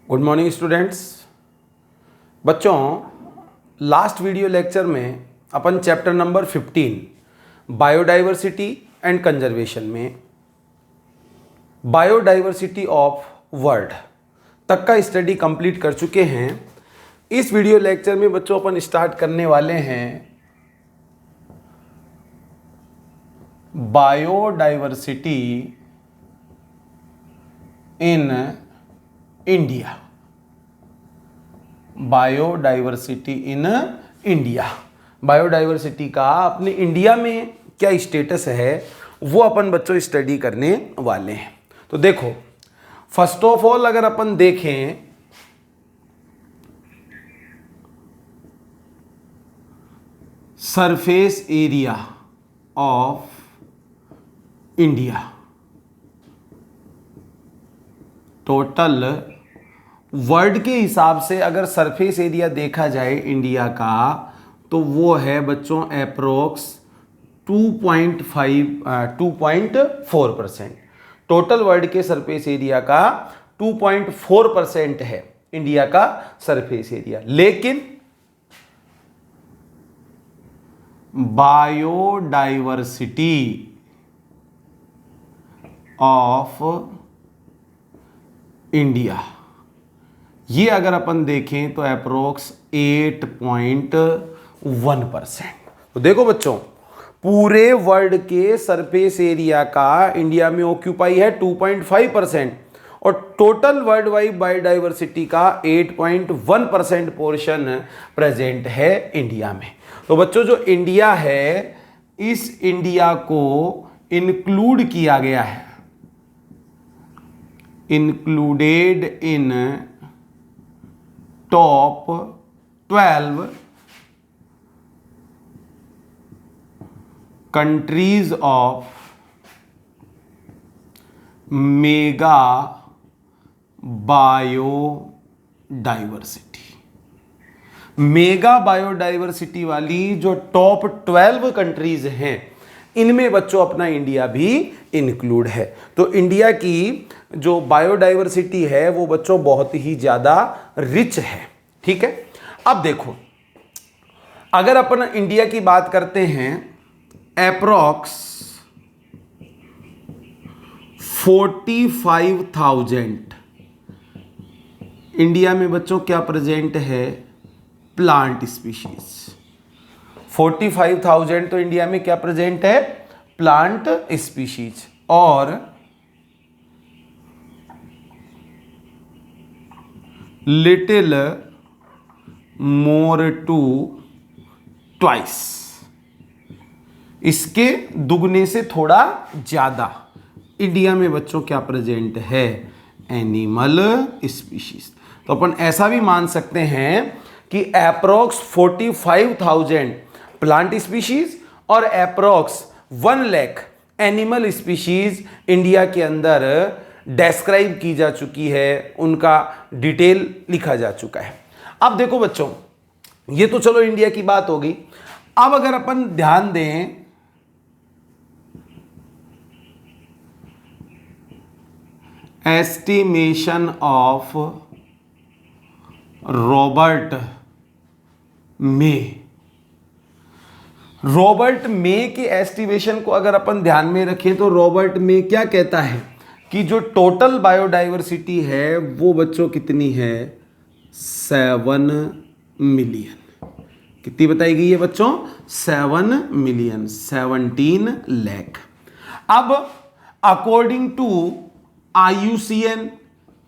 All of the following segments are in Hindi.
Good morning students. बच्चों, लास्ट वीडियो लेक्चर में अपन chapter number 15 biodiversity and conservation में बायोडाइवर्सिटी ऑफ वर्ल्ड तक का स्टडी कंप्लीट कर चुके हैं। इस वीडियो लेक्चर में बच्चों अपन स्टार्ट करने वाले हैं biodiversity in India. Biodiversity in India, biodiversity का अपने इंडिया में क्या स्टेटस है वो अपन बच्चों स्टडी करने वाले हैं। तो देखो, फर्स्ट ऑफ ऑल अगर अपन देखें surface area of India, total world के हिसाब से अगर सरफेस एरिया देखा जाए इंडिया का तो वो है बच्चों अप्रोक्स 2.4%। टोटल वर्ल्ड के सरफेस एरिया का 2.4% है इंडिया का सरफेस एरिया। लेकिन बायोडाइवर्सिटी ऑफ इंडिया ये अगर अपन देखें तो अप्रोक्स 8.1%। तो देखो बच्चों, पूरे वर्ल्ड के सरफेस एरिया का इंडिया में ऑक्यूपाई है 2.5% और टोटल वर्ल्ड वाइड बायोडाइवर्सिटी का 8.1% पोर्शन प्रेजेंट है इंडिया में। तो बच्चों, जो इंडिया है इस इंडिया को इंक्लूड किया गया है, included in top 12 countries of mega biodiversity. Mega biodiversity वाली जो टॉप 12 कंट्रीज हैं इनमें बच्चों अपना इंडिया भी इंक्लूड है। तो इंडिया की जो बायोडाइवर्सिटी है वो बच्चों बहुत ही ज्यादा रिच है। ठीक है, अब देखो, अगर अपन इंडिया की बात करते हैं अप्रोक्स 45,000 इंडिया में बच्चों क्या प्रेजेंट है, प्लांट स्पीशीज। 45,000 तो इंडिया में क्या प्रेजेंट है, प्लांट स्पीशीज। और लिटिल मोर टू ट्वाइस, इसके दुगने से थोड़ा ज्यादा इंडिया में बच्चों क्या प्रेजेंट है, एनिमल स्पीशीज। तो अपन ऐसा भी मान सकते हैं कि अप्रोक्स 45,000 प्लांट स्पीशीज और approx 1 lakh animal species India के अंदर डेस्क्राइब की जा चुकी है, उनका डिटेल लिखा जा चुका है। अब देखो बच्चों, ये तो चलो इंडिया की बात हो गई। अब अगर अपन ध्यान दें estimation of Robert may, Robert मे के एस्टिमेशन को अगर अपन ध्यान में रखें तो रॉबर्ट मे क्या कहता है कि जो टोटल बायोडाइवर्सिटी है वो बच्चों कितनी है, 7 मिलियन। कितनी बताई गई है बच्चों, 7 मिलियन, 17 लाख। अब अकॉर्डिंग टू IUCN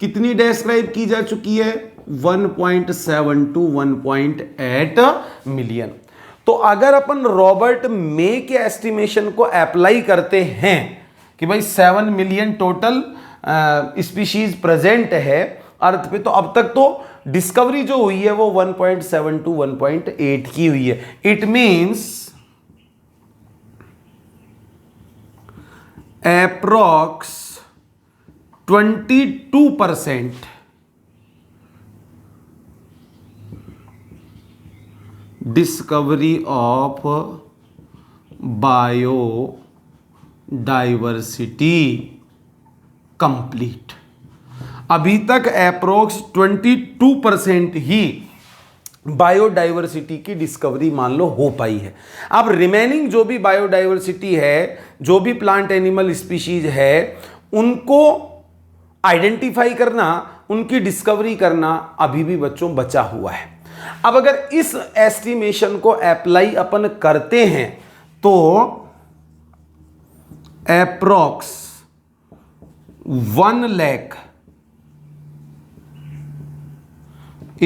कितनी डिस्क्राइब की जा चुकी है, 1.7 to 1.8 मिलियन। तो अगर अपन रॉबर्ट मे के एस्टिमेशन को अप्लाई करते हैं कि भाई 7 मिलियन टोटल स्पीशीज प्रेजेंट है अर्थ पे, तो अब तक तो डिस्कवरी जो हुई है वो 1.7 to 1.8 की हुई है। It means approx 22% discovery of biodiversity complete. अभी तक अप्रोक्स 22% ही बायोडाइवर्सिटी की डिस्कवरी मान लो हो पाई है। अब रिमेनिंग जो भी बायोडाइवर्सिटी है, जो भी प्लांट एनिमल स्पीशीज है, उनको आइडेंटिफाई करना, उनकी डिस्कवरी करना अभी भी बच्चों बचा हुआ है। अब अगर इस एस्टिमेशन को अप्लाई अपन करते हैं तो approx 1 lakh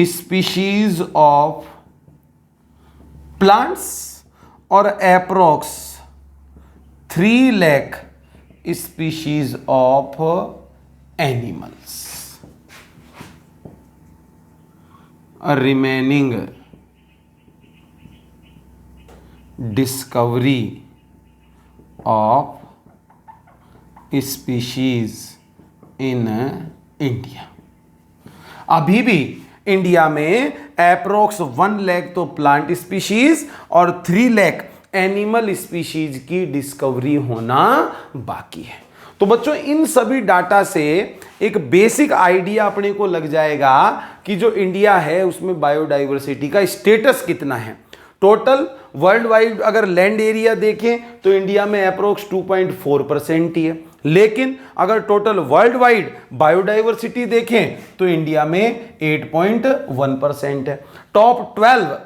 species of plants और approx 3 lakh species of animals remaining discovery of species in India. अभी भी इंडिया में अप्रोक्स 1 लाख तो प्लांट स्पीशीज और 3 लाख एनिमल स्पीशीज की डिस्कवरी होना बाकी है। तो बच्चों इन सभी डाटा से एक बेसिक आइडिया अपने को लग जाएगा कि जो इंडिया है उसमें बायोडाइवर्सिटी का स्टेटस कितना है। टोटल वर्ल्ड वाइड अगर लैंड एरिया देखें तो इंडिया में अप्रोक्स 2.4% ही है, लेकिन अगर टोटल वर्ल्ड वाइड बायोडाइवर्सिटी देखें तो इंडिया में 8.1% है। टॉप 12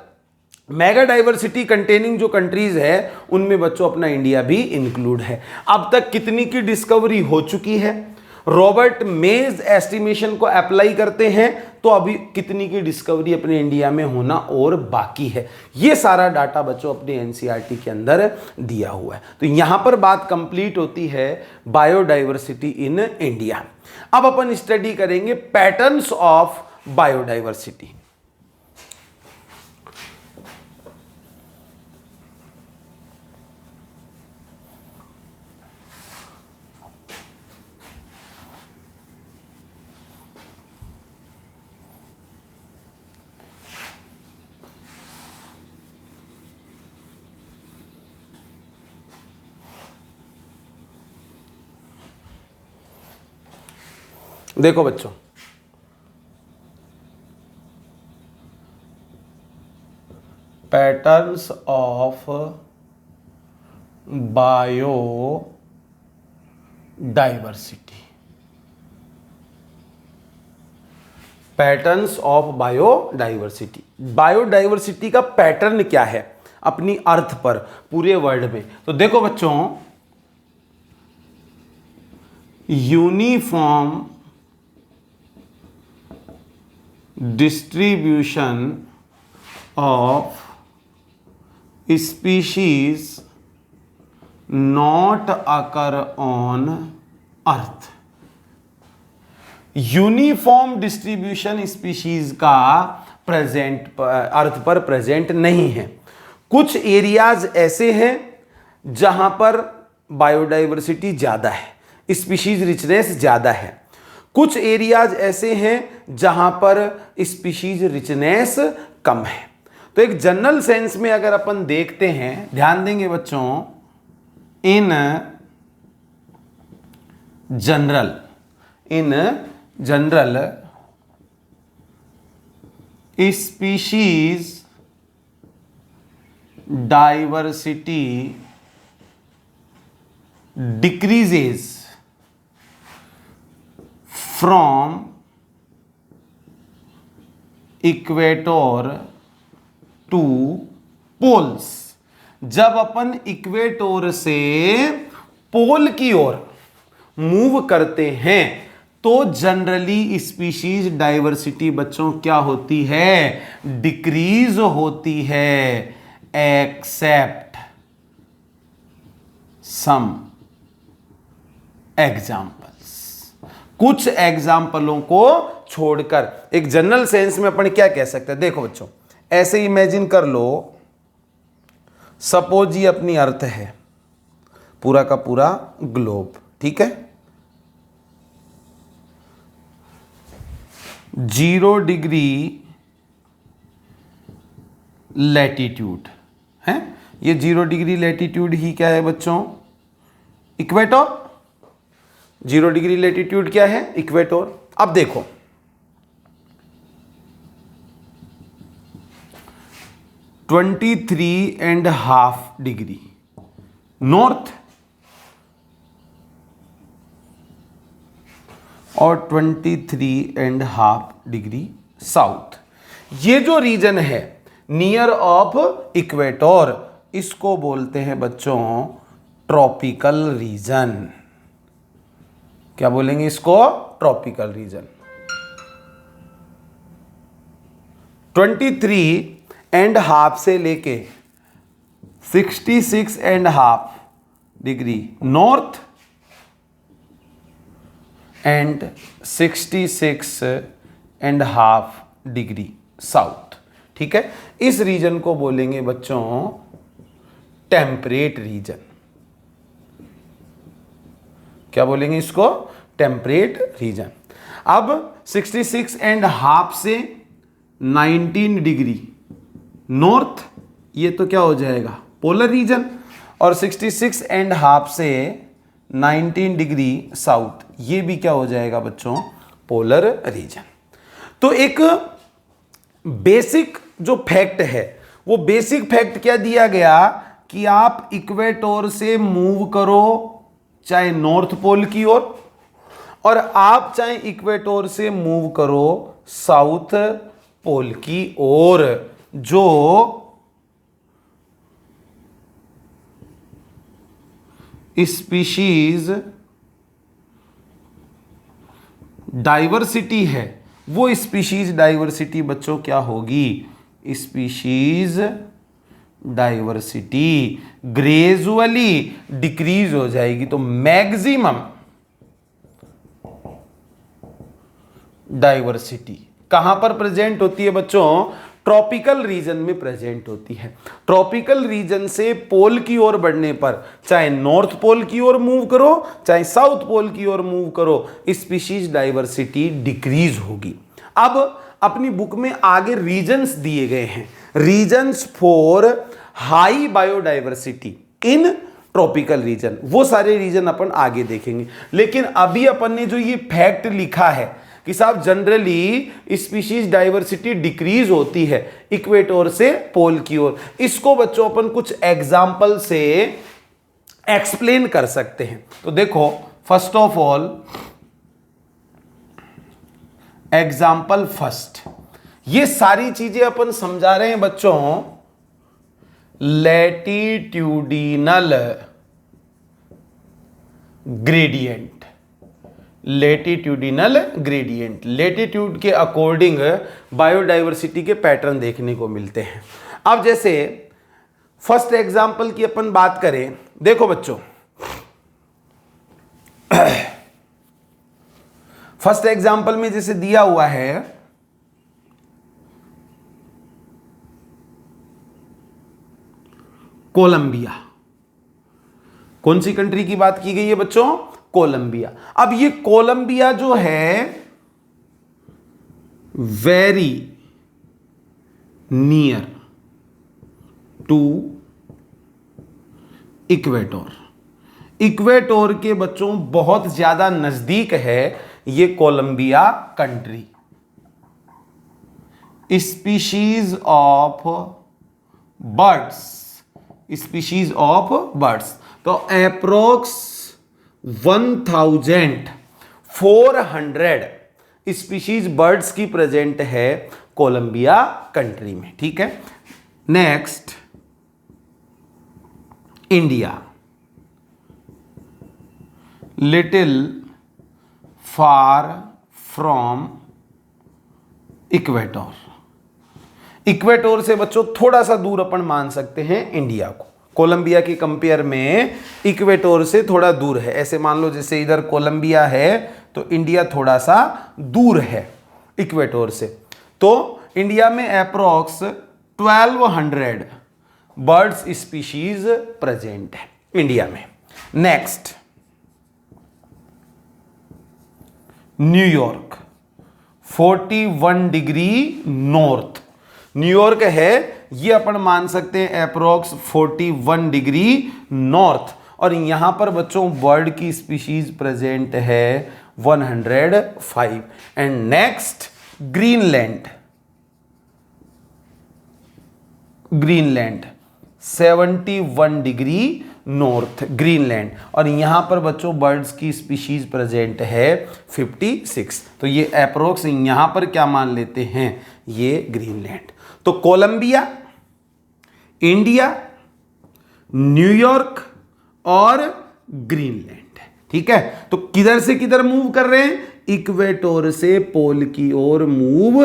मेगा डाइवर्सिटी कंटेनिंग जो कंट्रीज है उनमें बच्चों अपना इंडिया भी इंक्लूड है। अब तक कितनी की डिस्कवरी हो चुकी है? रॉबर्ट मेज एस्टिमेशन को अप्लाई करते हैं तो अभी कितनी की डिस्कवरी अपने इंडिया में होना और बाकी है। ये सारा डाटा बच्चों अपने एनसीईआरटी के अंदर दिया हुआ है। तो यहां पर बात कंप्लीट होती है बायोडाइवर्सिटी इन इंडिया। अब अपन स्टडी करेंगे पैटर्न्स ऑफ बायोडाइवर्सिटी। देखो बच्चों, patterns of biodiversity, patterns of biodiversity. Biodiversity का पैटर्न क्या है अपनी अर्थ पर पूरे वर्ल्ड में? तो देखो बच्चों, uniform distribution of species not occur on earth। Uniform distribution species का प्रेजेंट अर्थ पर प्रेजेंट नहीं है। कुछ एरियाज ऐसे हैं जहां पर बायोडाइवर्सिटी ज्यादा है, स्पीशीज रिचनेस ज्यादा है। कुछ एरियाज ऐसे हैं जहां पर स्पीशीज रिचनेस कम है। तो एक जनरल सेंस में अगर अपन देखते हैं, ध्यान देंगे बच्चों, in general species diversity decreases from equator to poles. जब अपन इक्वेटर से पोल की ओर मूव करते हैं तो जनरली स्पीशीज डाइवर्सिटी बच्चों क्या होती है? डिक्रीज होती है, एक्सेप्ट सम एग्जाम्पल्स। कुछ एग्जाम्पलों को छोड़कर एक जनरल सेंस में अपन क्या कह सकते हैं? देखो बच्चों, ऐसे इमेजिन कर लो, सपोज ये अपनी अर्थ है, पूरा का पूरा ग्लोब, ठीक है, 0 डिग्री लैटिट्यूड है। ये 0 डिग्री लैटिट्यूड ही क्या है बच्चों? इक्वेटर। 0 डिग्री लैटिट्यूड क्या है? इक्वेटर। अब देखो, ट्वेंटी 23.5 डिग्री नॉर्थ और 23.5 डिग्री साउथ। ये जो रीजन है नियर ऑफ इक्वेटर, इसको बोलते हैं बच्चों ट्रॉपिकल रीजन। क्या बोलेंगे इसको? Tropical region. 23.5 से लेके 66.5 degree north and 66.5 degree south. ठीक है, इस रीजन को बोलेंगे बच्चों टेम्परेट रीजन। क्या बोलेंगे इसको? Temperate region. अब 66.5 से 19 डिग्री नॉर्थ, ये तो क्या हो जाएगा? Polar region. और 66.5 से 19 डिग्री साउथ, ये भी क्या हो जाएगा बच्चों? Polar region. तो एक बेसिक जो फैक्ट है, वो बेसिक फैक्ट क्या दिया गया कि आप इक्वेटर से मूव करो चाहे नॉर्थ पोल की ओर, और आप चाहे इक्वेटर से मूव करो साउथ पोल की ओर, जो स्पीशीज डाइवर्सिटी है, वो स्पीशीज डाइवर्सिटी बच्चों क्या होगी? स्पीशीज डाइवर्सिटी ग्रेजुअली डिक्रीज हो जाएगी। तो मैक्सिमम डाइवर्सिटी कहां पर प्रेजेंट होती है बच्चों? ट्रॉपिकल रीजन में प्रेजेंट होती है। ट्रॉपिकल रीजन से पोल की ओर बढ़ने पर, चाहे नॉर्थ पोल की ओर मूव करो चाहे साउथ पोल की ओर मूव करो, स्पीशीज डाइवर्सिटी डिक्रीज होगी। अब अपनी बुक में आगे रीजन्स दिए गए हैं, regions for high biodiversity in tropical reason. वो सारे रीजन अपन आगे देखेंगे, लेकिन अभी अपन ने जो ये फैक्ट लिखा है कि साहब जनरली स्पीशीज डाइवर्सिटी डिक्रीज होती है इक्वेटर से पोल की ओर, इसको बच्चों अपन कुछ एग्जाम्पल से एक्सप्लेन कर सकते हैं। तो देखो, first of all example first, ये सारी चीजें अपन समझा रहे हैं बच्चों लैटिट्यूडिनल ग्रेडियंट। लेटिट्यूडिनल ग्रेडियंट, लेटिट्यूड के अकॉर्डिंग बायोडाइवर्सिटी के पैटर्न देखने को मिलते हैं। अब जैसे फर्स्ट एग्जांपल की अपन बात करें, देखो बच्चों फर्स्ट एग्जांपल में जैसे दिया हुआ है कोलंबिया। कौन सी कंट्री की बात की गई है बच्चों? कोलंबिया। अब ये कोलंबिया जो है very near to equator, equator के बच्चों बहुत ज्यादा नजदीक है ये Colombia country. Species of birds, species of birds, तो अप्रोक्स 1400 स्पीशीज बर्ड्स की प्रेजेंट है कोलंबिया कंट्री में। ठीक है, next India, little far from equator. Equator से बच्चों थोड़ा सा दूर अपन मान सकते हैं इंडिया को, कोलंबिया की कंपेयर में इक्वेटर से थोड़ा दूर है। ऐसे मान लो जैसे इधर कोलंबिया है तो इंडिया थोड़ा सा दूर है इक्वेटर से, तो इंडिया में अप्रोक्स 1200 बर्ड्स स्पीशीज प्रेजेंट है इंडिया में। Next New York, 41 degree north, New York है ये अपन मान सकते हैं अप्रोक्स 41 डिग्री नॉर्थ, और यहां पर बच्चों बर्ड की स्पीशीज प्रेजेंट है 105 and next Greenland 71 degree north Greenland, और यहां पर बच्चों बर्ड्स की स्पीशीज प्रेजेंट है 56। तो ये अप्रोक्स यहां पर क्या मान लेते हैं, ये ग्रीनलैंड। तो कोलंबिया, इंडिया, न्यूयॉर्क और ग्रीनलैंड, ठीक है। तो किधर से किधर मूव कर रहे हैं, इक्वेटोर से पोल की ओर मूव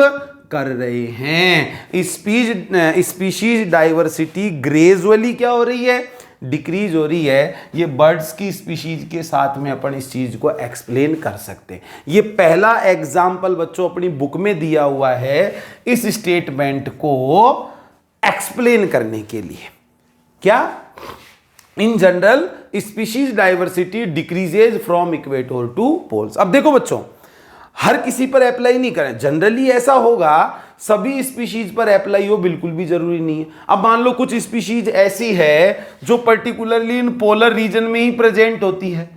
कर रहे हैं। स्पीशीज डाइवर्सिटी ग्रेजुअली क्या हो रही है, डिक्रीज हो रही है। ये बर्ड्स की स्पीशीज के साथ में अपन इस चीज को एक्सप्लेन कर सकते हैं। ये पहला एग्जाम्पल बच्चों अपनी बुक में दिया हुआ है इस स्टेटमेंट को एक्सप्लेन करने के लिए। क्या, in general species diversity decreases from equator to poles. अब देखो बच्चों, हर किसी पर अप्लाई नहीं करें, जनरली ऐसा होगा सभी स्पीशीज पर अप्लाई हो, बिल्कुल भी जरूरी नहीं है। अब मान लो कुछ स्पीशीज ऐसी है जो पर्टिकुलरली इन पोलर रीजन में ही प्रेजेंट होती है,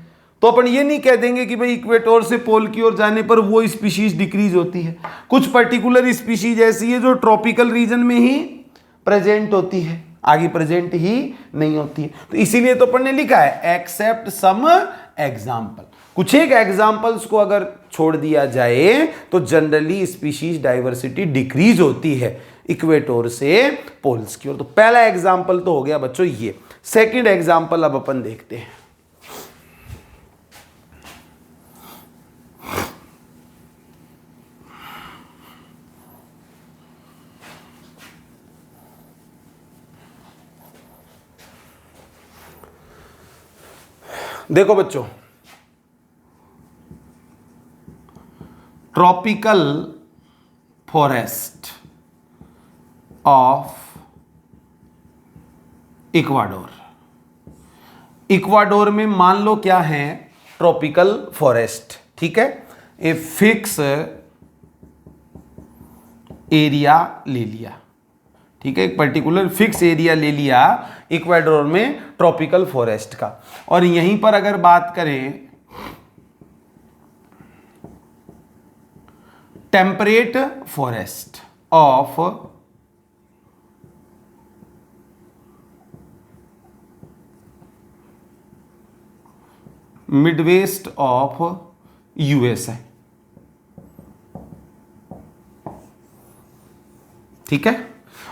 तो अपन ये नहीं कह देंगे कि भाई इक्वेटर से पोल की ओर जाने पर वो स्पीशीज डिक्रीज होती है। कुछ पर्टिकुलर स्पीशीज ऐसी है जो ट्रॉपिकल रीजन में ही प्रेजेंट होती है, आगे प्रेजेंट ही नहीं होती है। तो इसीलिए तो अपन ने लिखा है एक्सेप्ट सम एग्जाम्पल। कुछ एक एग्जाम्पल्स को अगर छोड़ दिया जाए तो जनरली स्पीशीज डाइवर्सिटी डिक्रीज होती है इक्वेटर से पोल्स की ओर। तो पहला एग्जाम्पल तो हो गया बच्चों ये। सेकंड एग्जाम्पल अब अपन देखते हैं। देखो बच्चों, tropical forest of Ecuador. Ecuador में मान लो क्या है, ट्रॉपिकल फॉरेस्ट, ठीक है। ए फिक्स एरिया ले लिया, ठीक है, एक पर्टिकुलर फिक्स एरिया ले लिया इक्वाडोर में ट्रॉपिकल फॉरेस्ट का। और यहीं पर अगर बात करें temperate forest of Midwest of USA, ठीक है।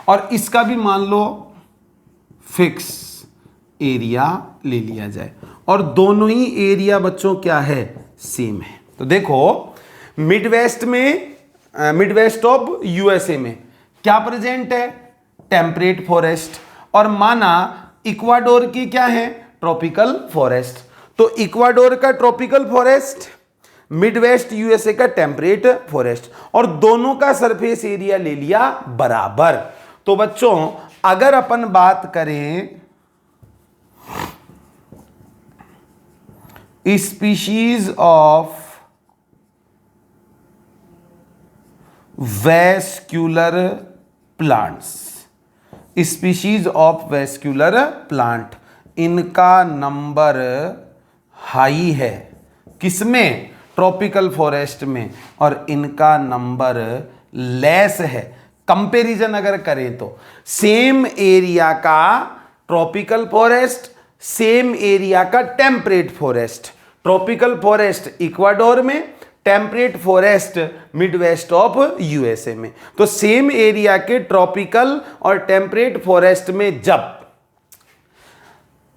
और इसका भी मान लो फिक्स एरिया ले लिया जाए, और दोनों ही एरिया बच्चों क्या है, सेम है। तो देखो मिडवेस्ट में, मिडवेस्ट ऑफ यूएसए में क्या प्रेजेंट है, टेम्परेट फॉरेस्ट, और माना इक्वाडोर की क्या है, ट्रॉपिकल फॉरेस्ट। तो इक्वाडोर का ट्रॉपिकल फॉरेस्ट, मिडवेस्ट यूएसए का टेम्परेट फॉरेस्ट, और दोनों का सरफेस एरिया ले लिया बराबर। तो बच्चों अगर अपन बात करें species of vascular plants, species of vascular plant, इनका नंबर हाई है किसमें, ट्रॉपिकल फॉरेस्ट में, और इनका नंबर लेस है। कंपैरिजन अगर करें तो सेम एरिया का ट्रॉपिकल फॉरेस्ट, सेम एरिया का temperate forest, tropical forest Ecuador में, temperate forest Midwest of USA में। तो सेम एरिया के ट्रॉपिकल और टेम्परेट फॉरेस्ट में जब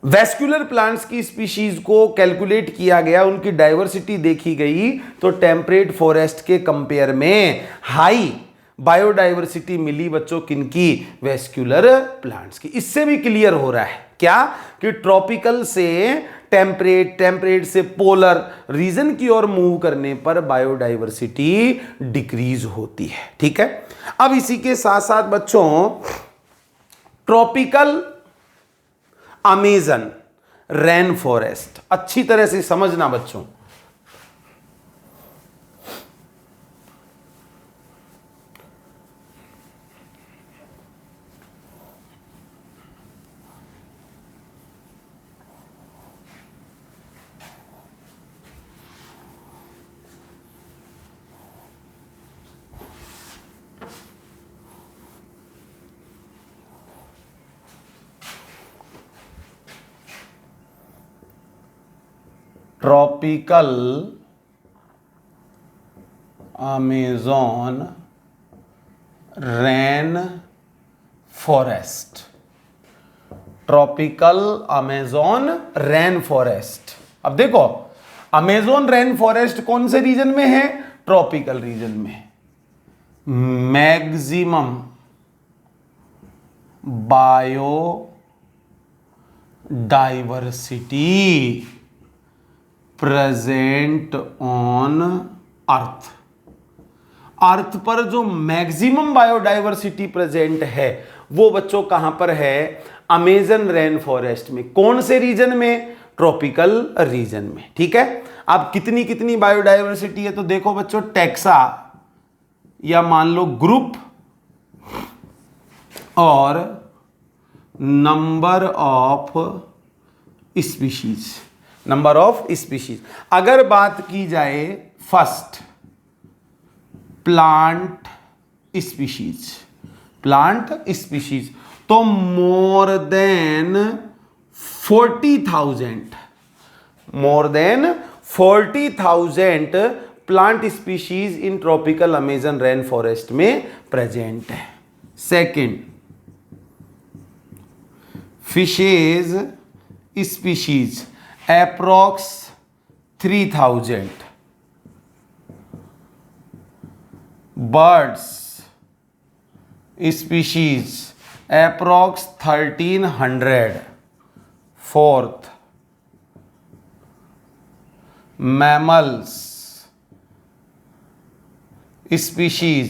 वैस्कुलर प्लांट्स की स्पीशीज को कैलकुलेट किया गया, उनकी डाइवर्सिटी देखी गई, तो टेम्परेट फॉरेस्ट के कंपेयर में हाई बायोडाइवर्सिटी मिली बच्चों किनकी, वैस्कुलर प्लांट्स की। इससे भी क्लियर हो रहा है क्या, कि ट्रॉपिकल से टेम्परेट, टेम्परेट से पोलर रीजन की ओर मूव करने पर बायोडाइवर्सिटी डिक्रीज होती है, ठीक है। अब इसी के साथ साथ बच्चों ट्रॉपिकल अमेजन रेन फॉरेस्ट, अच्छी तरह से समझना बच्चों। Tropical Amazon rain forest, tropical Amazon rain forest. अब देखो अमेज़न रेन फॉरेस्ट कौन से रीजन में है? ट्रॉपिकल रीजन में। Maximum biodiversity present on earth. Earth पर जो मैक्सिमम बायोडाइवर्सिटी प्रेजेंट है वो बच्चों कहां पर है? अमेज़न रेन फॉरेस्ट में। कौन से रीजन में? ट्रॉपिकल रीजन में। ठीक है, अब कितनी कितनी बायोडाइवर्सिटी है तो देखो बच्चों, टैक्सा या मान लो ग्रुप और number of species, number of species. अगर बात की जाए first plant species, plant species, तो more than 40,000, more than 40,000 plant species in tropical Amazon rain forest में प्रेजेंट है। Second, fishes species approx 3,000, birds species approx 1,300, fourth mammals species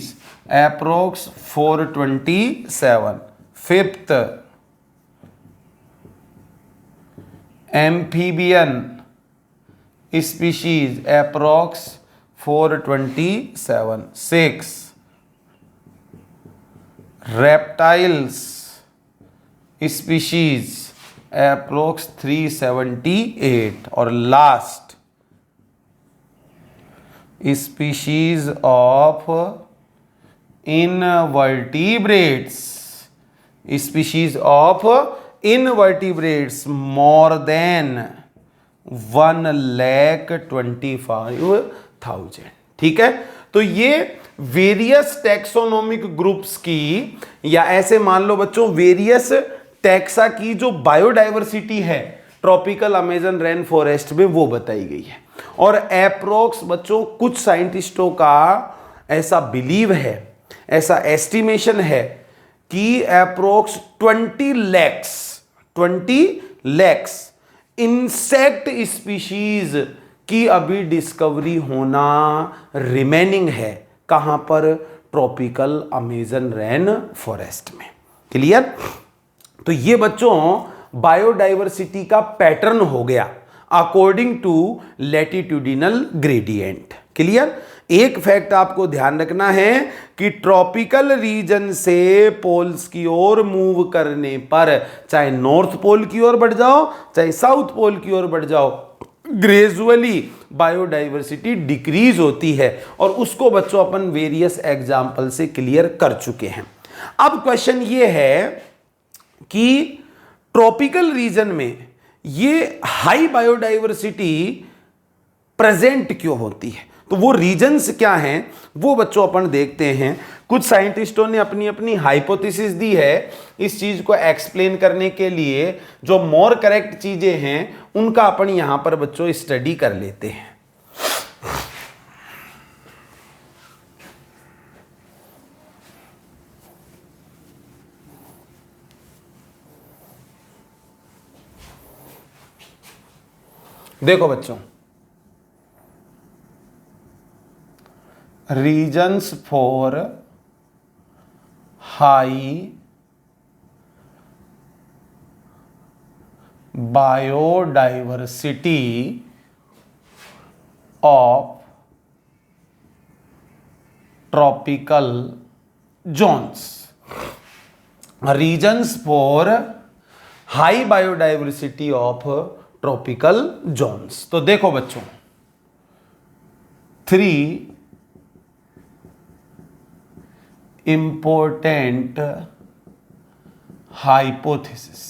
approx 427, fifth amphibian species approx 427, six reptiles species approx 378, और last species of invertebrates, species of invertebrates more than 1,25,000। ठीक है, तो ये वेरियस टैक्सोनॉमिक ग्रुप्स की, या ऐसे मान लो बच्चों वेरियस टैक्सा की जो बायोडाइवर्सिटी है ट्रॉपिकल अमेज़न रेन फॉरेस्ट में वो बताई गई है। और एप्रोक्स बच्चों कुछ साइंटिस्टों का ऐसा बिलीव है, ऐसा एस्टिमेशन है कि एप्रोक्स 20 lakhs इंसेक्ट स्पीशीज की अभी डिस्कवरी होना रिमेनिंग है। कहां पर? ट्रॉपिकल अमेज़न रेन फॉरेस्ट में। क्लियर? तो ये बच्चों बायोडाइवर्सिटी का पैटर्न हो गया according to latitudinal gradient. Clear? एक फैक्ट आपको ध्यान रखना है कि ट्रॉपिकल रीजन से पोल्स की ओर मूव करने पर, चाहे नॉर्थ पोल की ओर बढ़ जाओ चाहे साउथ पोल की ओर बढ़ जाओ, ग्रेजुअली बायोडाइवर्सिटी डिक्रीज होती है। और उसको बच्चों अपन वेरियस एग्जाम्पल से क्लियर कर चुके हैं। अब क्वेश्चन ये है कि ट्रॉपिकल रीजन में ये हाई बायोडाइवर्सिटी प्रेजेंट क्यों होती है? तो वो रीजन्स क्या हैं वो बच्चों अपन देखते हैं। कुछ साइंटिस्टों ने अपनी अपनी हाइपोथेसिस दी है इस चीज को एक्सप्लेन करने के लिए। जो मोर करेक्ट चीजें हैं उनका अपन यहां पर बच्चों स्टडी कर लेते हैं। देखो बच्चों, reasons for high biodiversity of tropical zones, reasons for high biodiversity of tropical zones. तो देखो बच्चों, 3 इंपॉर्टेंट हाइपोथेसिस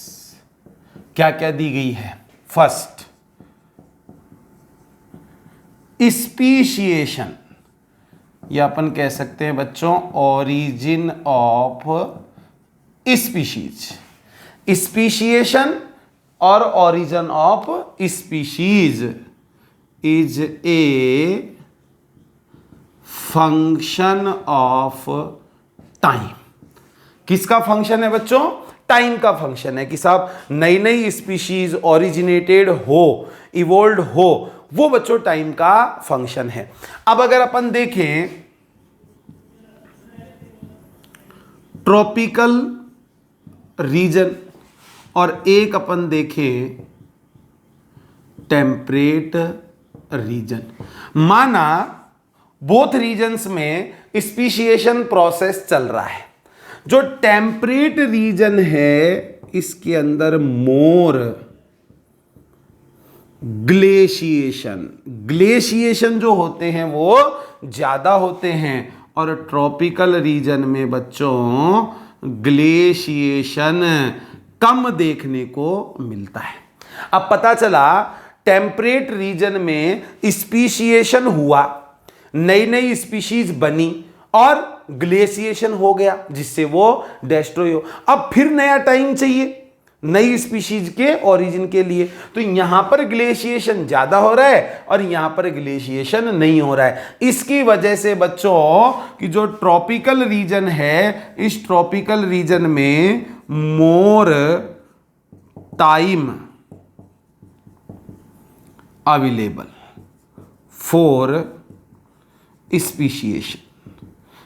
क्या क्या दी गई है। फर्स्ट, स्पीशिएशन, या अपन कह सकते हैं बच्चों ओरिजिन ऑफ स्पीशीज। स्पीशिएशन और origin of species is a function of time. किसका फंक्शन है बच्चों? टाइम का फंक्शन है कि साहब नई नई स्पीशीज ओरिजिनेटेड हो, इवोल्व हो, वो बच्चों टाइम का फंक्शन है। अब अगर अपन देखें ट्रॉपिकल रीजन और एक अपन देखें टेम्परेट रीजन, माना बोथ रीजन्स में स्पीशिएशन प्रोसेस चल रहा है। जो टेम्परेट रीजन है इसके अंदर मोर ग्लेशिएशन जो होते हैं वो ज्यादा होते हैं, और ट्रॉपिकल रीजन में बच्चों ग्लेशिएशन कम देखने को मिलता है। अब पता चला टेम्परेट रीजन में स्पीशिएशन हुआ, नई नई स्पीशीज बनी और ग्लेशिएशन हो गया जिससे वो डिस्ट्रॉय हो। अब फिर नया टाइम चाहिए नई स्पीशीज के ओरिजिन के लिए, तो यहां पर ग्लेशिएशन ज्यादा हो रहा है और यहां पर ग्लेशिएशन नहीं हो रहा है। इसकी वजह से बच्चों कि जो ट्रॉपिकल रीजन है, इस ट्रॉपिकल रीजन में more time available for speciation.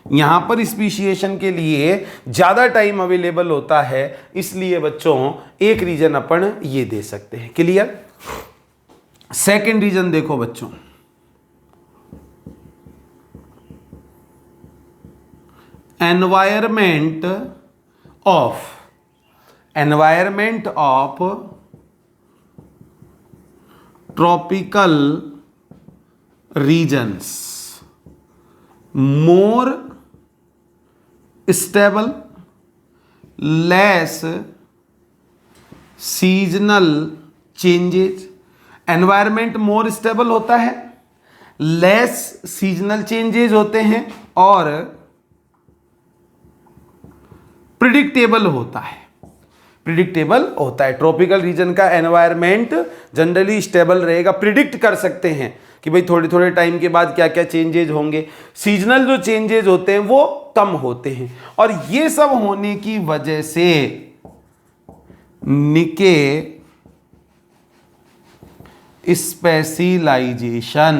यहां पर स्पीशिएशन के लिए ज्यादा टाइम अवेलेबल होता है, इसलिए बच्चों एक रीजन अपन ये दे सकते हैं। क्लियर? सेकंड रीजन देखो बच्चों, environment of tropical regions more stable, less seasonal changes. Environment more stable होता है, लेस सीजनल चेंजेज होते हैं और प्रिडिक्टेबल होता है। ट्रॉपिकल रीजन का एनवायरमेंट जनरली स्टेबल रहेगा, प्रिडिक्ट कर सकते हैं कि भाई थोड़े थोड़े टाइम के बाद क्या क्या चेंजेज होंगे। सीजनल जो चेंजेज होते हैं वो कम होते हैं, और ये सब होने की वजह से निके स्पेशलाइजेशन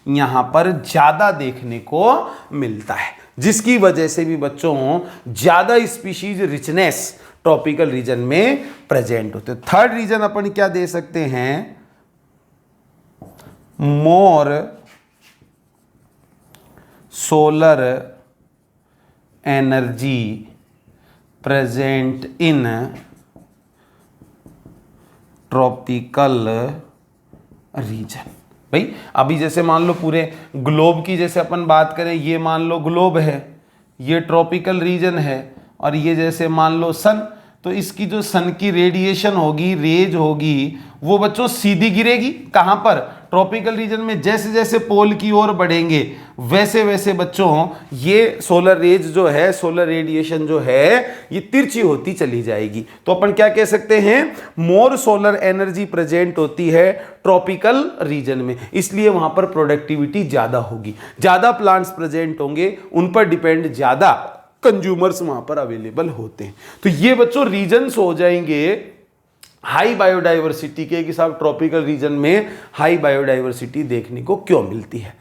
यहां पर ज्यादा देखने को मिलता है, जिसकी वजह से भी बच्चों ज्यादा स्पीशीज रिचनेस ट्रॉपिकल रीजन में प्रेजेंट होते हैं। थर्ड रीजन अपन क्या दे सकते हैं? More solar energy present in tropical region. भाई अभी जैसे मान लो पूरे ग्लोब की जैसे अपन बात करें, ये मान लो ग्लोब है, ये ट्रॉपिकल रीजन है, और ये जैसे मान लो सन, तो इसकी जो सन की रेडिएशन होगी, रेज होगी, वो बच्चों सीधी गिरेगी कहां पर? ट्रॉपिकल रीजन में। जैसे जैसे पोल की ओर बढ़ेंगे वैसे वैसे बच्चों ये सोलर रेज जो है, सोलर रेडिएशन जो है, ये तिरछी होती चली जाएगी। तो अपन क्या कह सकते हैं? मोर सोलर एनर्जी प्रेजेंट होती है ट्रॉपिकल रीजन में, इसलिए वहां पर प्रोडक्टिविटी ज्यादा होगी, ज्यादा प्लांट्स प्रेजेंट होंगे, उन पर डिपेंड ज्यादा कंज्यूमर्स वहां पर अवेलेबल होते हैं। तो ये बच्चों रीजन्स हो जाएंगे हाई बायोडाइवर्सिटी के, कि साहब ट्रॉपिकल रीजन में हाई बायोडाइवर्सिटी देखने को क्यों मिलती है।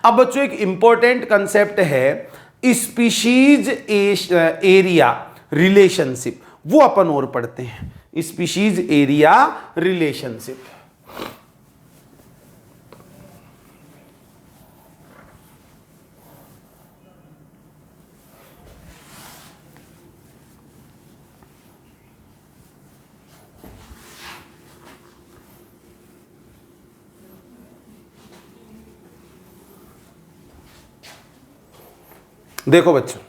अब बच्चों एक इंपॉर्टेंट कंसेप्ट है स्पीशीज एरिया रिलेशनशिप, वो अपन और पढ़ते हैं। Species area relationship. देखो बच्चों,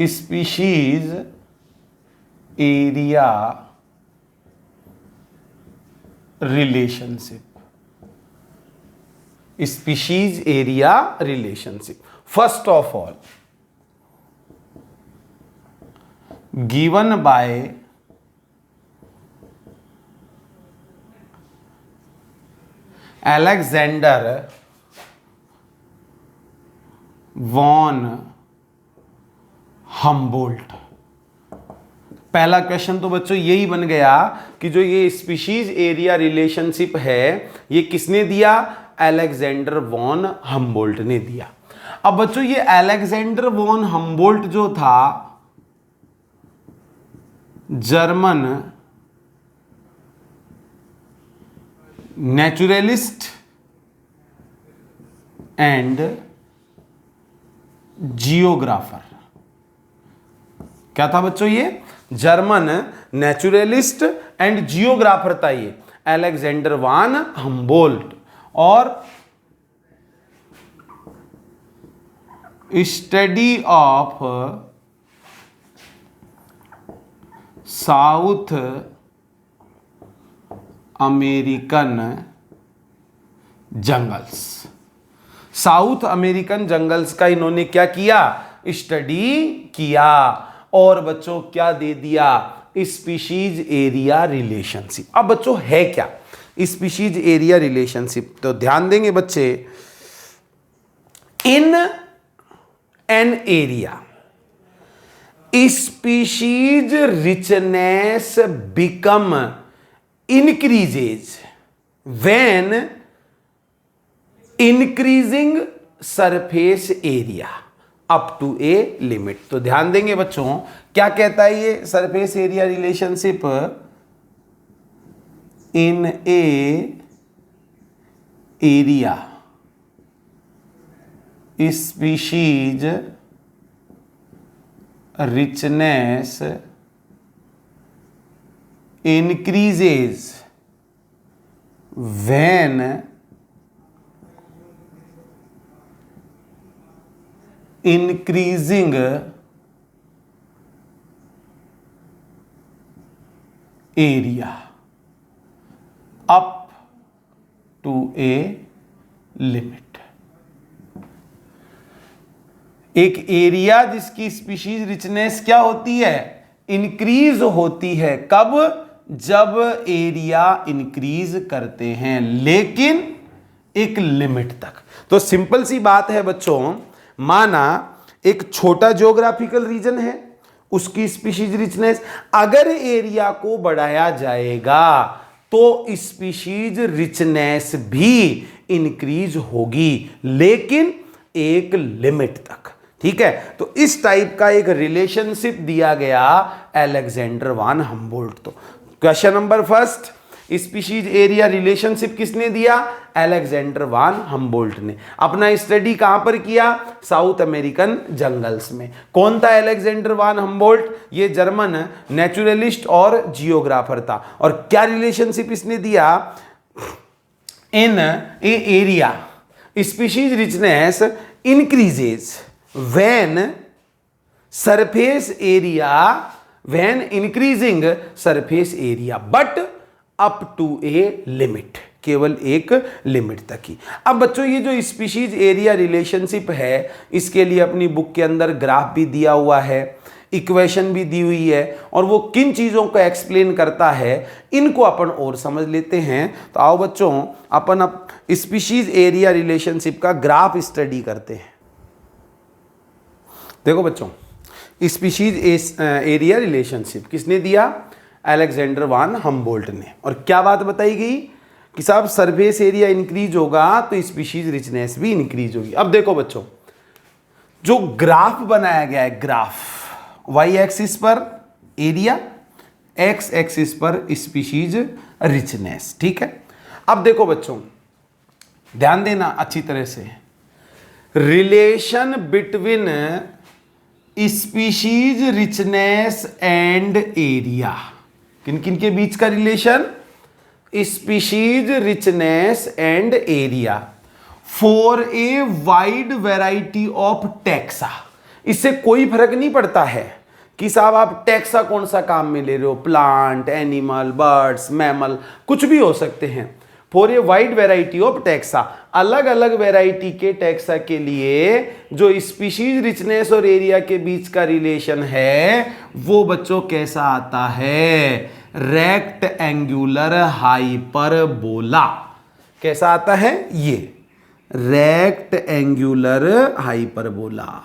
species area relationship, species area relationship. First of all, given by Alexander von Humboldt. पहला क्वेश्चन तो बच्चों यही बन गया कि जो ये स्पीशीज एरिया रिलेशनशिप है ये किसने दिया? अलेक्जेंडर वॉन हम्बोल्ट ने दिया। अब बच्चों ये अलेक्जेंडर वॉन हम्बोल्ट जो था जर्मन नेचुरलिस्ट एंड जियोग्राफर। क्या था बच्चों? ये जर्मन नेचुरलिस्ट एंड जियोग्राफर था ये अलेक्जेंडर वॉन हम्बोल्ट। और study of South American jungles. South American jungles का इन्होंने क्या किया? स्टडी किया। और बच्चों क्या दे दिया? Species area relationship. अब बच्चों है क्या स्पीशीज एरिया रिलेशनशिप? तो ध्यान देंगे बच्चे, in an area species richness become increases when increasing surface area up to a limit। तो ध्यान देंगे बच्चों, क्या कहता है ये surface area relationship? In a area species richness increases when increasing area up to a limit। एक एरिया जिसकी स्पीशीज रिचनेस क्या होती है? इंक्रीज होती है। कब? जब एरिया इंक्रीज करते हैं, लेकिन एक लिमिट तक। तो सिंपल सी बात है बच्चों, माना एक छोटा ज्योग्राफिकल रीजन है, उसकी स्पीशीज रिचनेस अगर एरिया को बढ़ाया जाएगा तो स्पीशीज रिचनेस भी इंक्रीज होगी, लेकिन एक लिमिट तक। ठीक है, तो इस टाइप का एक रिलेशनशिप दिया गया अलेक्जेंडर वॉन हम्बोल्ट। तो question number first, species area relationship किसने दिया? अलेक्जेंडर वॉन हम्बोल्ट ने। अपना स्टडी कहां पर किया? साउथ अमेरिकन जंगल्स में। कौन था अलेक्जेंडर वॉन हम्बोल्ट? ये जर्मन नेचुरलिस्ट और जियोग्राफर था। और क्या रिलेशनशिप इसने दिया? In a area species richness increases when surface area, when increasing surface area but up to a limit, केवल एक लिमिट तक ही। अब बच्चों ये जो स्पीशीज एरिया रिलेशनशिप है इसके लिए अपनी बुक के अंदर ग्राफ भी दिया हुआ है, इक्वेशन भी दी हुई है, और वो किन चीज़ों को एक्सप्लेन करता है इनको अपन और समझ लेते हैं। तो आओ बच्चों अपन अब स्पीशीज एरिया रिलेशनशिप का ग्राफ स्टडी करते हैं। देखो बच्चों, स्पीशीज एरिया रिलेशनशिप किसने दिया? अलेक्जेंडर वॉन हम्बोल्ट ने। और क्या बात बताई गई कि साहब सरफेस एरिया इंक्रीज होगा तो स्पीशीज रिचनेस भी इंक्रीज होगी। अब देखो बच्चों, जो ग्राफ बनाया गया है, ग्राफ वाई एक्सिस पर एरिया, एक्स एक्सिस पर स्पीशीज रिचनेस। ठीक है, अब देखो बच्चों ध्यान देना अच्छी तरह से, relation between species richness and area. किन किन के बीच का relation? Species richness and area for a wide variety of taxa. इससे कोई फर्क नहीं पड़ता है कि साहब आप टैक्सा कौन सा काम में ले रहे हो, प्लांट, एनिमल, बर्ड्स, मैमल, कुछ भी हो सकते हैं। For a wide variety of taxa, अलग अलग वेराइटी के टैक्सा के लिए जो स्पीशीज रिचनेस और एरिया के बीच का रिलेशन है वो बच्चों कैसा आता है, रेक्ट एंगुलर हाइपरबोला। कैसा आता है ये, रेक्ट एंगुलर हाइपरबोला।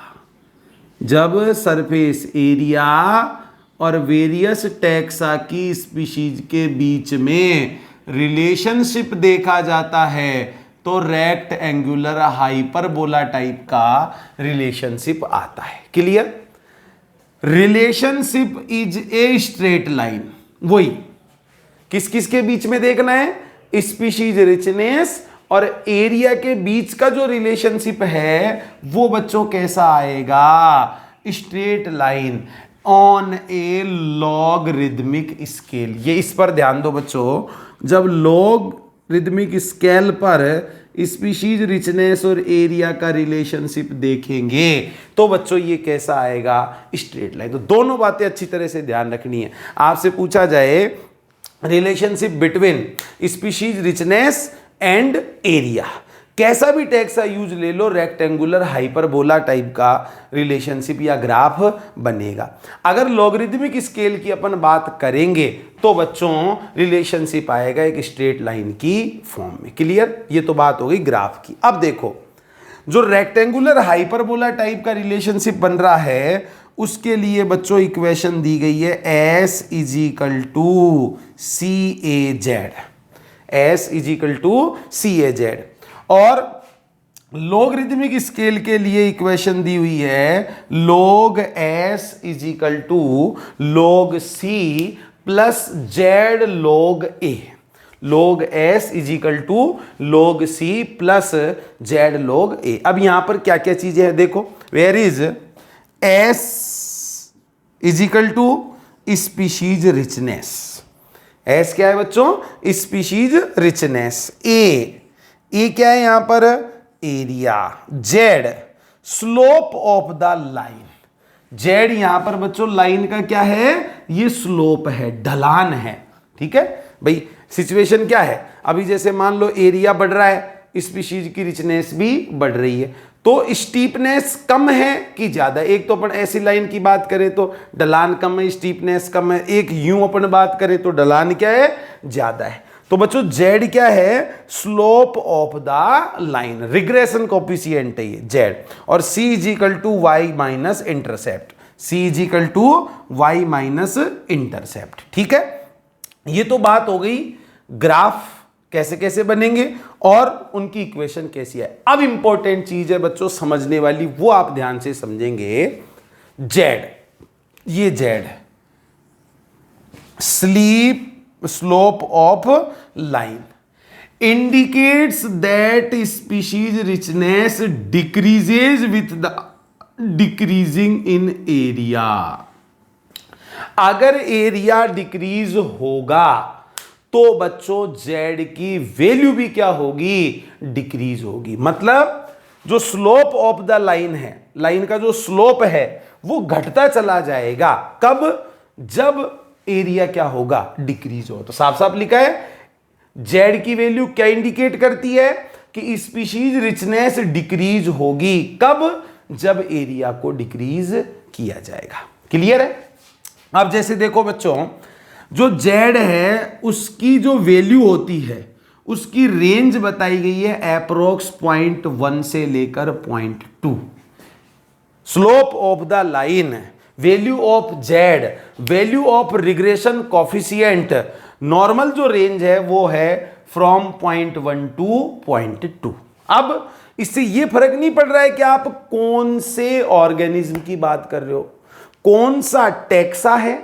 जब सरफेस एरिया और वेरियस टैक्सा की स्पीशीज के बीच में रिलेशनशिप देखा जाता है तो रेक्ट एंगुलर हाइपरबोला टाइप का रिलेशनशिप आता है। Clear? Relationship is a straight line. वही किस किस के बीच में देखना है, स्पीशीज रिचनेस और एरिया के बीच का जो रिलेशनशिप है वो बच्चों कैसा आएगा, straight line on A logarithmic scale. ये इस पर ध्यान दो बच्चों, जब लॉगरिदमिक स्केल पर स्पीशीज रिचनेस और एरिया का रिलेशनशिप देखेंगे तो बच्चों ये कैसा आएगा, स्ट्रेट लाइन। तो दोनों बातें अच्छी तरह से ध्यान रखनी है। आपसे पूछा जाए relationship between species richness and area, कैसा भी टैक्सा यूज ले लो, रेक्टेंगुलर हाइपरबोला टाइप का रिलेशनशिप या ग्राफ बनेगा। अगर लॉगरिदमिक स्केल की अपन बात करेंगे तो बच्चों रिलेशनशिप आएगा एक स्ट्रेट लाइन की फॉर्म में। क्लियर? ये तो बात हो गई ग्राफ की। अब देखो जो रेक्टेंगुलर हाइपरबोला टाइप का रिलेशनशिप बन रहा है उसके लिए बच्चों इक्वेशन दी गई है S is equal to CAZ, S is equal to CAZ। और लॉगरिदमिक स्केल के लिए इक्वेशन दी हुई है log S is equal to log C plus Z log A। log S is equal to log C plus Z log A। अब यहां पर क्या क्या चीजें हैं देखो, where is S is equal to species richness. S क्या है बच्चों, स्पीशीज रिचनेस। ए क्या है यहां पर, area. Z slope of the line, Z यहां पर बच्चों लाइन का क्या है, ये स्लोप है, ढलान है। ठीक है भाई, सिचुएशन क्या है, अभी जैसे मान लो एरिया बढ़ रहा है, स्पीशीज की रिचनेस भी बढ़ रही है, तो स्टीपनेस कम है कि ज्यादा। एक तो अपन ऐसी लाइन की बात करें तो ढलान कम है, स्टीपनेस कम है। एक यूं अपन बात करें तो ढलान क्या है, ज्यादा है। तो बच्चों Z क्या है, slope of the line, regression coefficient है ये Z। और C is equal to y minus intercept, C is equal to y minus intercept. ठीक है, ये तो बात हो गई ग्राफ कैसे कैसे बनेंगे और उनकी इक्वेशन कैसी है। अब इंपॉर्टेंट चीज है बच्चों समझने वाली, वो आप ध्यान से समझेंगे। Z, ये Z slope of line indicates that species richness decreases with the decreasing in area। अगर एरिया डिक्रीज होगा तो बच्चों Z की वैल्यू भी क्या होगी, डिक्रीज होगी। मतलब जो स्लोप ऑफ द लाइन है, लाइन का जो स्लोप है वो घटता चला जाएगा। कब, जब एरिया क्या होगा, डिक्रीज हो। तो साफ साफ लिखा है Z की वैल्यू क्या इंडिकेट करती है कि स्पीशीज रिचनेस डिक्रीज होगी। कब, जब एरिया को डिक्रीज किया जाएगा। क्लियर है? अब जैसे देखो बच्चों, जो Z है उसकी जो वैल्यू होती है उसकी रेंज बताई गई है अप्रोक्स 0.1 से लेकर 0.2। Slope of the line, value of Z, value of regression coefficient, normal जो रेंज है वो है फ्रॉम 0.1 टू 0.2। अब इससे ये फर्क नहीं पड़ रहा है कि आप कौन से ऑर्गेनिज्म की बात कर रहे हो, कौन सा टैक्सा है,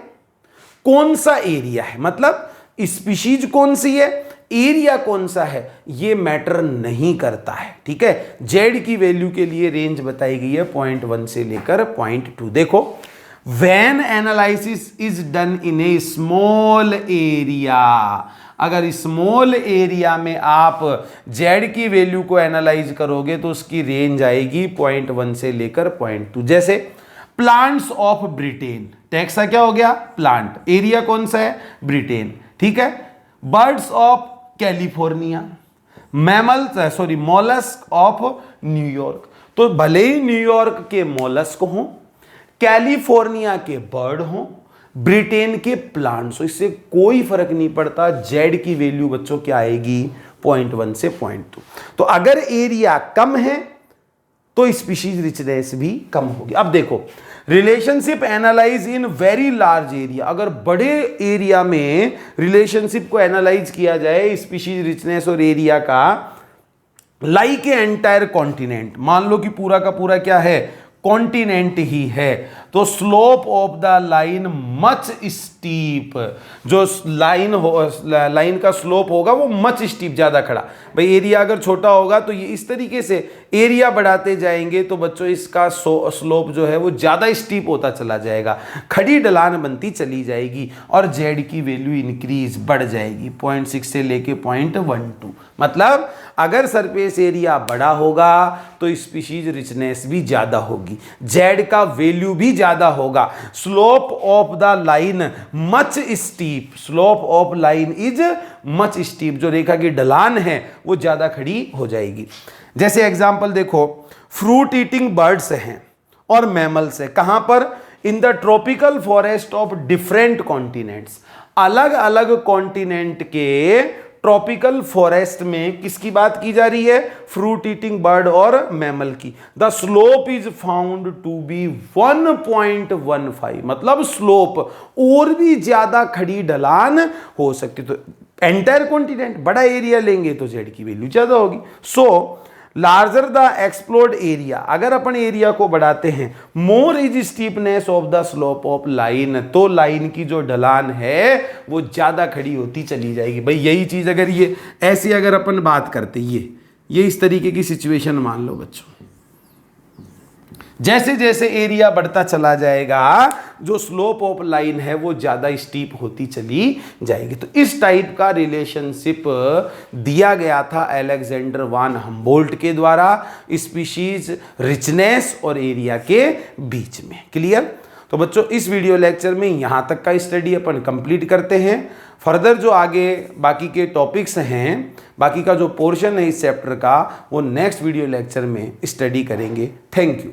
कौन सा एरिया है, मतलब स्पीशीज कौन सी है, एरिया कौन सा है, ये मैटर नहीं करता है। ठीक है, Z की वैल्यू के लिए रेंज बताई गई है 0.1 से लेकर 0.2। देखो, when analysis is done in a small area, अगर स्मॉल एरिया में आप Z की वैल्यू को एनालाइज करोगे तो उसकी रेंज आएगी 0.1 से लेकर 0.2। जैसे प्लांट्स ऑफ ब्रिटेन, टैक्सा क्या हो गया, प्लांट, एरिया कौन सा है, ब्रिटेन। ठीक है, birds of California, mollusc of New York. तो भले ही न्यूयॉर्क के मोलस्क हों, कैलिफोर्निया के बर्ड हों, ब्रिटेन के प्लांट्स हो, इससे कोई फर्क नहीं पड़ता। जेड की वैल्यू बच्चों क्या आएगी? 0.1 से 0.2। तो अगर एरिया कम है तो स्पीशीज रिचनेस भी कम होगी। अब देखो, relationship analyse in very large area, अगर बड़े एरिया में रिलेशनशिप को एनालाइज किया जाए स्पीशीज रिचनेस और एरिया का, लाइक ए एंटायर कॉन्टिनेंट, मान लो कि पूरा का पूरा क्या है? कॉन्टिनेंट ही है, तो slope of the line much steep, जो लाइन का स्लोप होगा वो मच स्टीप, ज्यादा खड़ा। भाई एरिया अगर छोटा होगा तो ये इस तरीके से एरिया बढ़ाते जाएंगे तो बच्चों इसका स्लोप जो है वो ज्यादा स्टीप होता चला जाएगा, खड़ी ढलान बनती चली जाएगी और जेड की वैल्यू इंक्रीज बढ़ जाएगी 0.6 से लेके 0.12। मतलब अगर सरफेस एरिया बड़ा होगा तो स्पीशीज रिचनेस भी ज्यादा होगी, जेड का वैल्यू भी ज्यादा होगा। Slope of the line much steep, slope of line is much steep, जो रेखा की ढलान है वो ज्यादा खड़ी हो जाएगी। जैसे एग्जांपल देखो, फ्रूट ईटिंग बर्ड्स हैं और मैमल्स है, कहां पर? In the tropical forest of different continents, अलग अलग कॉन्टिनेंट के ट्रॉपिकल फॉरेस्ट में किसकी बात की जा रही है? फ्रूट ईटिंग बर्ड और मैमल की। The slope is found to be 1.15, मतलब स्लोप और भी ज्यादा खड़ी ढलान हो सकती। तो एंटायर कॉन्टिनेंट बड़ा एरिया लेंगे तो जेड की वैल्यू ज्यादा होगी। सो लार्जर द एक्सप्लोर्ड एरिया, अगर अपन एरिया को बढ़ाते हैं, more is steepness of the slope of line, तो लाइन की जो ढलान है वो ज्यादा खड़ी होती चली जाएगी। भाई यही चीज अगर ये ऐसी अगर अपन बात करते, ये इस तरीके की सिचुएशन मान लो बच्चों, जैसे जैसे एरिया बढ़ता चला जाएगा जो स्लोप ऑफ लाइन है वो ज्यादा स्टीप होती चली जाएगी। तो इस टाइप का रिलेशनशिप दिया गया था अलेक्जेंडर वान हम्बोल्ट के द्वारा स्पीशीज रिचनेस और एरिया के बीच में। क्लियर? तो बच्चों इस वीडियो लेक्चर में यहां तक का स्टडी अपन कंप्लीट करते हैं। फर्दर जो आगे बाकी के टॉपिक्स हैं, बाकी का जो पोर्शन है इस चैप्टर का, वो नेक्स्ट वीडियो लेक्चर में स्टडी करेंगे। Thank you.